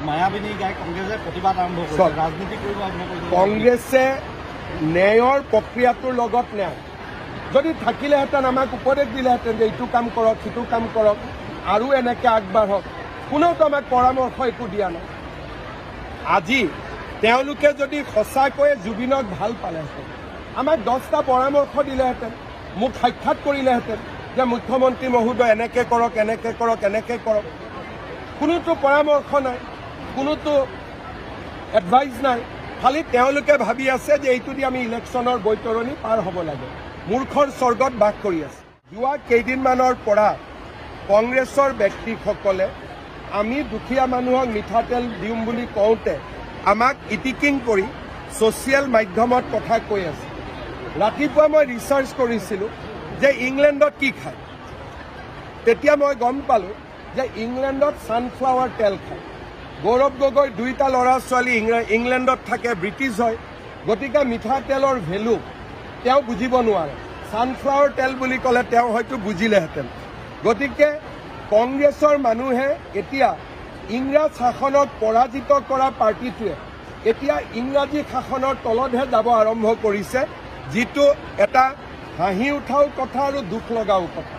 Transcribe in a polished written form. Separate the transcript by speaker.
Speaker 1: মায়াবিনী গাই কংগ্ৰেছে প্ৰতিবাদ আৰম্ভ কৰিছে ৰাজনীতি কৰিব
Speaker 2: কংগ্ৰেছে ন্যায়ৰ প্ৰক্ৰিয়াটোৰ লগত ন্যায় যদি থাকিলেহেঁতেন আমাক উপদেশ দিলেহেঁতেন যে এইটো কাম কৰক সিটো কাম কৰক আৰু এনেকৈ আগবাঢ়ক কোনেওতো আমাক পৰামৰ্শ একো দিয়া নাই আজি তেওঁলোকে যদি সঁচাকৈয়ে জুবিনক ভাল পালেহেঁতেন আমাক 10টা পৰামৰ্শ দিলেহেঁতেন মোক সাক্ষাৎ কৰিলেহেঁতেন যে মুখ্যমন্ত্ৰী মহোদয় এনেকৈ কৰক এনেকৈ কৰক এনেকৈ কৰক কোনোতো পৰামৰ্শ নাই কোনোতো এডভাইচ নাই খালি তেওঁলোকে ভাবি আছে যে এইটো দি আমি ইলেকশ্যনৰ বৈতৰণি পাৰ হ'ব লাগে মূৰ্খৰ স্বৰ্গত বাস কৰি আছে যোৱা কেইদিনমানৰ পৰা কংগ্ৰেছৰ ব্যক্তিসকলে আমি দুখীয়া মানুহক মিঠাতেল দিম বুলি কওঁতে আমাক ইটিকিং কৰি ছ'চিয়েল মাধ্যমত কথা কৈ আছে ৰাতিপুৱা মই ৰিচাৰ্চ কৰিছিলোঁ যে ইংলেণ্ডত কি খায় তেতিয়া মই গম পালোঁ যে ইংলেণ্ডত ছানফ্লাৱাৰ তেল খায় গৌৰৱ গগৈ 2টা ল'ৰা ছোৱালী ইংলেণ্ডত থাকে ব্ৰিটিছ হয় গতিকে মিঠাতেলৰ ভেলু তেওঁ বুজিব নোৱাৰে ছানফ্লাৱাৰ তেল বুলি ক'লে তেওঁ হয়তো বুজিলেহেঁতেন গতিকে কংগ্ৰেছৰ মানুহে এতিয়া ইংৰাজ শাসনক পৰাজিত কৰা পাৰ্টিটোৱে এতিয়া ইংৰাজী শাসনৰ তলতহে যাব আৰম্ভ কৰিছে যিটো এটা হাঁহি উঠাও কথা আৰু দুখ লগাও কথা